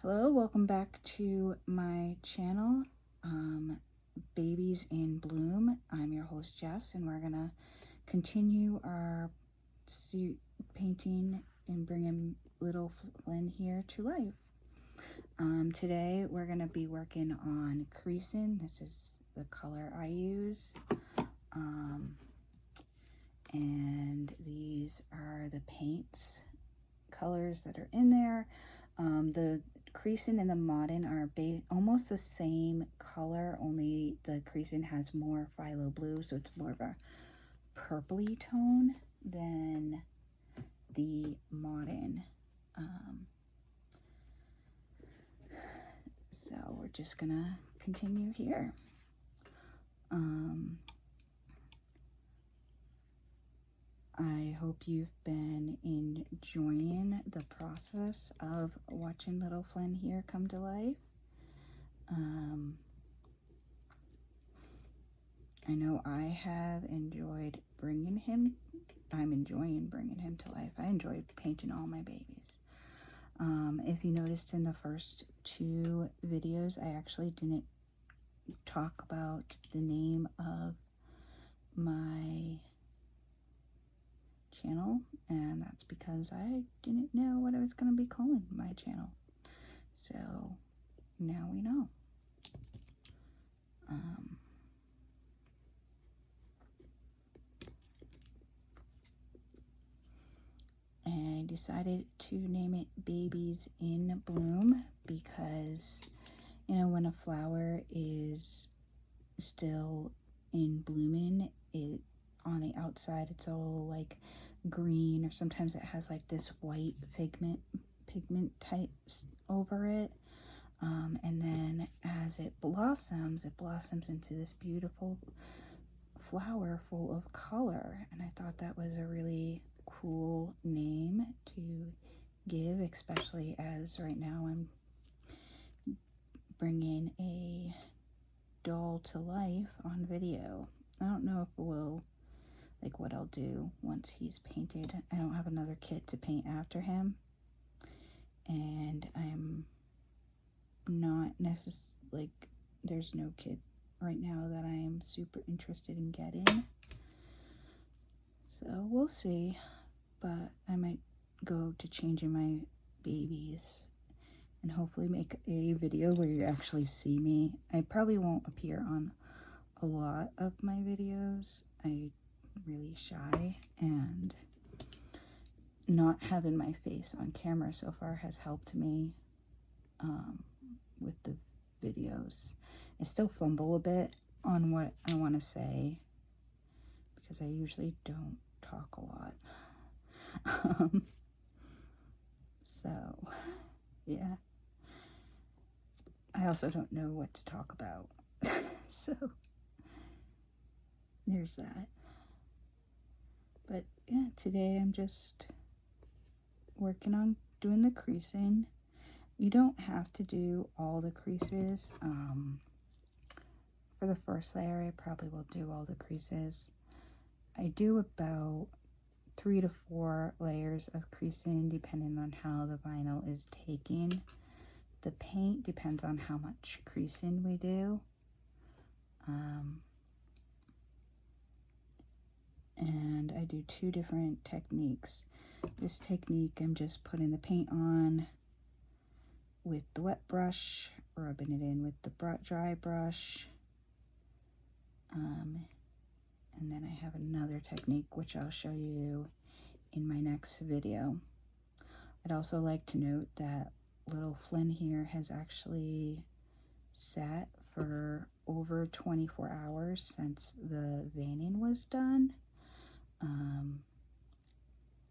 Hello, welcome back to my channel, Babies in Bloom. I'm your host Jess, and we're gonna continue our suit painting and bringing little Flynn here to life. Today we're gonna be working on Creasing. This is the color I use, and these are the paints colors that are in there. The Creasing and the Modern are almost the same color, only the Creasing has more phthalo blue, so it's more of a purpley tone than the Modern. So we're just gonna continue here. I hope you've been enjoying the process of watching little Flynn here come to life. I know I have enjoyed bringing him. I'm enjoying bringing him to life. I enjoy painting all my babies. If you noticed in the first two videos, I actually didn't talk about the name of my channel, and that's because I didn't know what I was going to be calling my channel. So now we know. I decided to name it Babies in Bloom because, you know, when a flower is still in blooming, it on the outside it's all like green, or sometimes it has like this white pigment type over it, and then as it blossoms into this beautiful flower full of color. And I thought that was a really cool name to give, especially as right now I'm bringing a doll to life on video. I don't know if we'll, like, what I'll do once he's painted. I don't have another kit to paint after him, and I'm not necessarily, like, there's no kit right now that I'm super interested in getting. So we'll see, but I might go to changing my babies and hopefully make a video where you actually see me. I probably won't appear on a lot of my videos. I'm really shy, and not having my face on camera so far has helped me with the videos. I still fumble a bit on what I want to say because I usually don't talk a lot. So yeah, I also don't know what to talk about. So there's that. But yeah, today I'm just working on doing the creasing. You don't have to do all the creases. For the first layer, I probably will do all the creases. I do about 3 to 4 layers of creasing depending on how the vinyl is taking. The paint depends on how much creasing we do. And I do 2 different techniques. This technique, I'm just putting the paint on with the wet brush, rubbing it in with the dry brush. And then I have another technique which I'll show you in my next video. I'd also like to note that little Flynn here has actually sat for over 24 hours since the veining was done.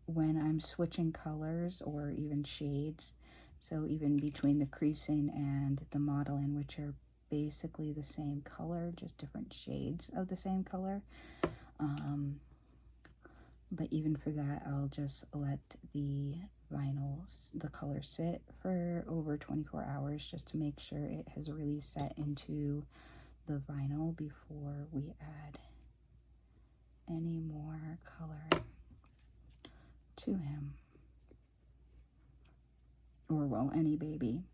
When I'm switching colors or even shades, so even between the creasing and the modeling, which are basically the same color, just different shades of the same color, but even for that, I'll just let the vinyls, the color sit for over 24 hours just to make sure it has really set into the vinyl before we add any more color to him, or well, any baby.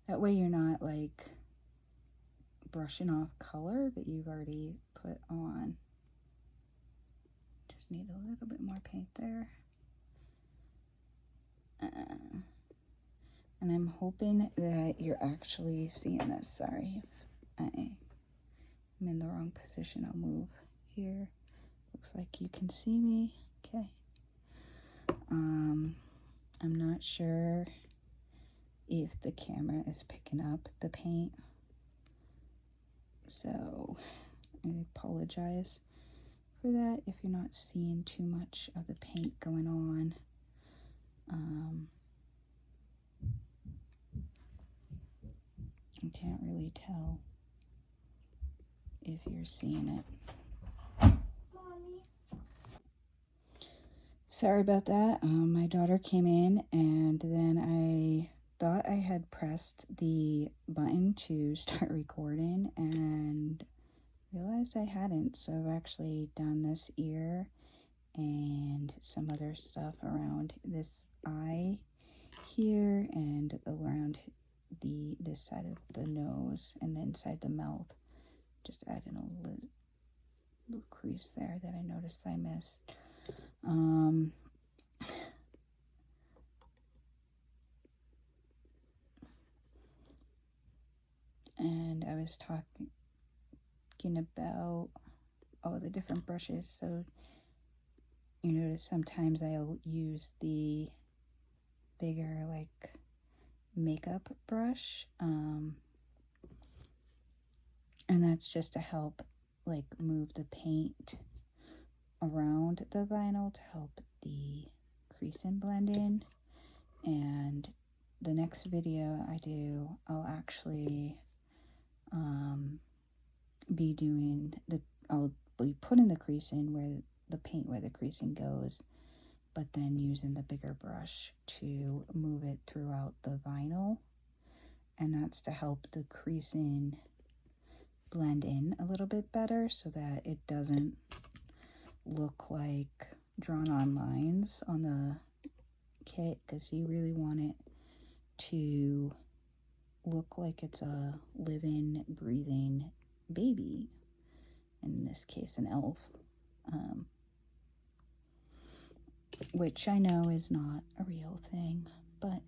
That way you're not like brushing off color that you've already put on. Just need a little bit more paint there. And I'm hoping that you're actually seeing this. Sorry if I'm in the wrong position. I'll move here. Looks like you can see me. Okay. I'm not sure if the camera is picking up the paint, so I apologize for that if you're not seeing too much of the paint going on. I can't really tell if you're seeing it. Mommy. Sorry about that. My daughter came in and then I thought I had pressed the button to start recording and realized I hadn't. So I've actually done this ear and some other stuff around this eye here and around this side of the nose and the inside the mouth. Just adding a little crease there that I noticed I missed. And I was talking about the different brushes. So you notice sometimes I'll use the bigger like makeup brush, and that's just to help like move the paint around the vinyl to help the creasing blend in. And the next video I do, I'll actually be doing I'll be putting the creasing where the creasing goes, but then using the bigger brush to move it throughout the vinyl, and that's to help the creasing blend in a little bit better so that it doesn't look like drawn on lines on the kit, because you really want it to look like it's a living, breathing baby, in this case an elf, which I know is not a real thing, but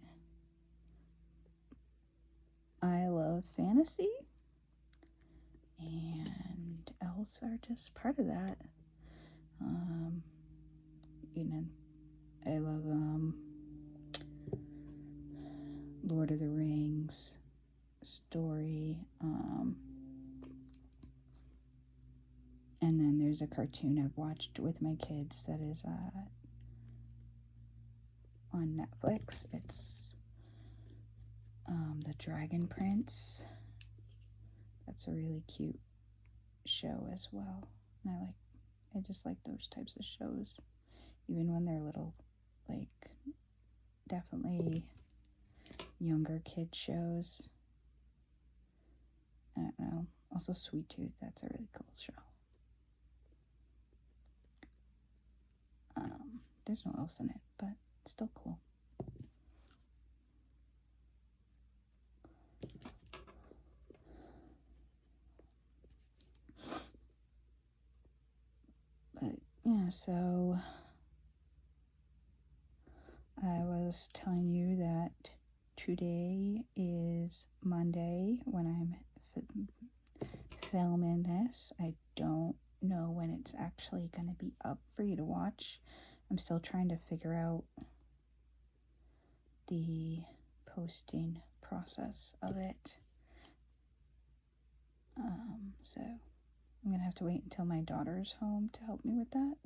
I love fantasy and elves are just part of that. You know, I love Lord of the Rings story, and then there's a cartoon I've watched with my kids that is on Netflix. It's The Dragon Prince. That's a really cute show as well, and I just like those types of shows, even when they're little, like definitely younger kid shows. I don't know. Also Sweet Tooth, that's a really cool show. There's no elves in it, but it's still cool. But yeah, so I was telling you that today is Monday when I'm filming this. I don't know when it's actually going to be up for you to watch. I'm still trying to figure out the posting process of it. So I'm going to have to wait until my daughter's home to help me with that,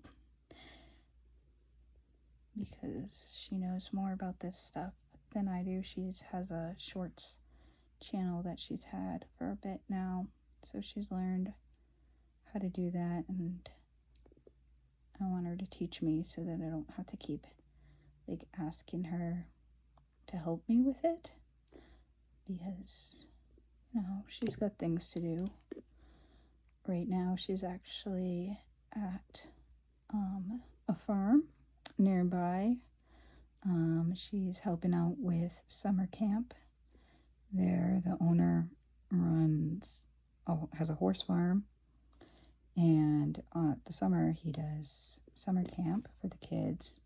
because she knows more about this stuff than I do. She has a shorts channel that she's had for a bit now, so she's learned how to do that, and I want her to teach me so that I don't have to keep like asking her to help me with it, because she's got things to do. Right now she's actually at a farm nearby, She's helping out with summer camp. There, the owner has a horse farm, and the summer he does summer camp for the kids.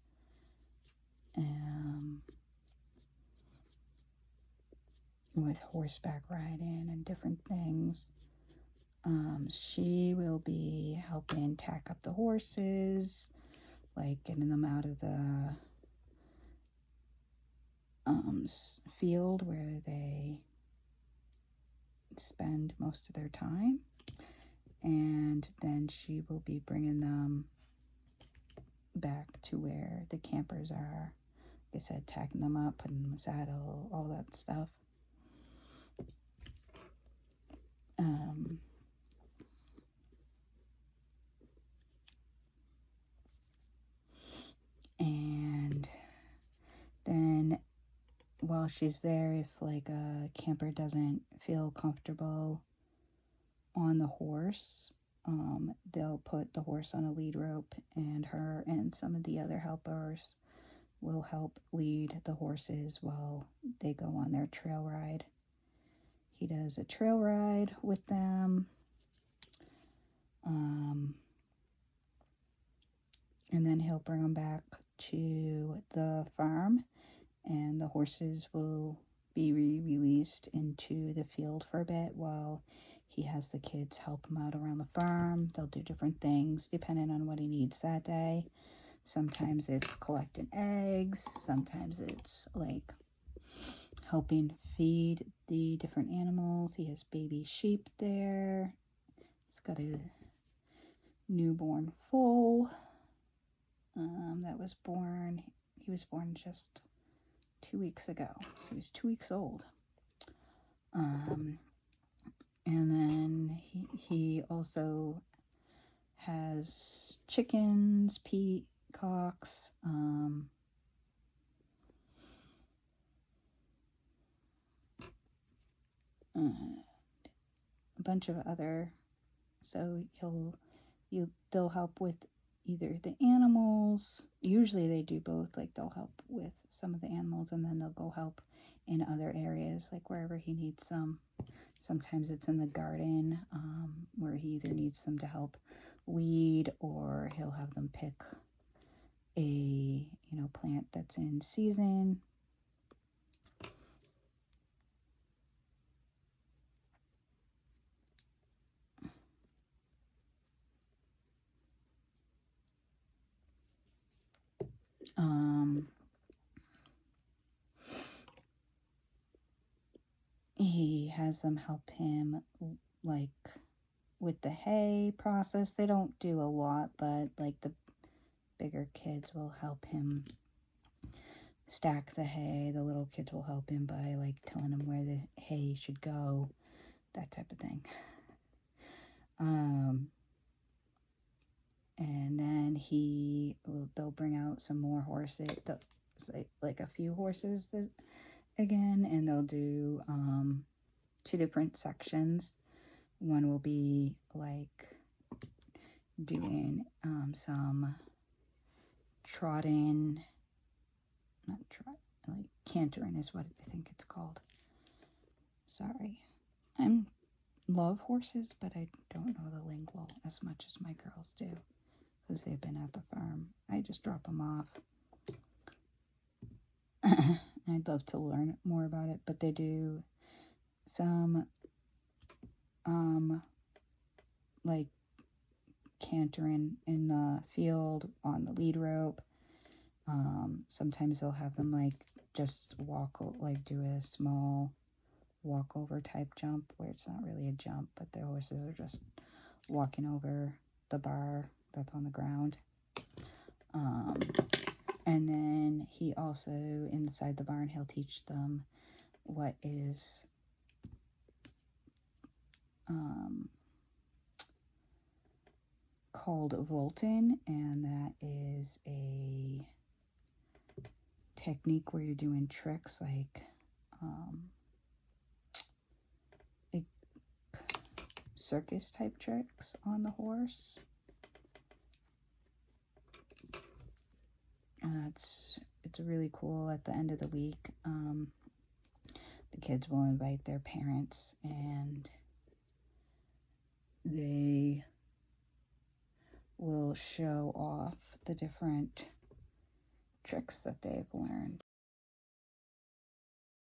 With horseback riding and different things. She will be helping tack up the horses, like getting them out of the field where they spend most of their time, and then she will be bringing them back to where the campers are. Like I said, tacking them up, putting them in the saddle, all that stuff. And then while she's there, if like a camper doesn't feel comfortable on the horse, they'll put the horse on a lead rope, and her and some of the other helpers will help lead the horses while they go on their trail ride. He does a trail ride with them. And then he'll bring them back to the farm, and the horses will be released into the field for a bit while he has the kids help him out around the farm. They'll do different things depending on what he needs that day. Sometimes it's collecting eggs. Sometimes it's like helping feed the different animals. He has baby sheep there. He's got a newborn foal that was born. He was born just 2 weeks ago, so he's 2 weeks old. And then he also has chickens, peacocks, a bunch of other. So they'll help with either the animals. Usually they do both. Like they'll help with some of the animals, and then they'll go help in other areas, like wherever he needs them. Sometimes it's in the garden, where he either needs them to help weed, or he'll have them pick a plant that's in season. He has them help him like with the hay process. They don't do a lot, but like the bigger kids will help him stack the hay. The little kids will help him by like telling him where the hay should go, that type of thing. And then they'll bring out some more horses, like a few horses again, and they'll do 2 different sections. One will be like doing some trotting, like cantering is what I think it's called. Sorry. I love horses, but I don't know the lingo as much as my girls do, because they've been at the farm. I just drop them off. I'd love to learn more about it, but they do some like cantering in the field on the lead rope. Sometimes they'll have them like just do a small walkover type jump, where it's not really a jump, but the horses are just walking over the bar that's on the ground. And then he also, inside the barn, he'll teach them what is called vaulting, and that is a technique where you're doing tricks like circus type tricks on the horse. And it's really cool. At the end of the week, the kids will invite their parents, and they will show off the different tricks that they've learned.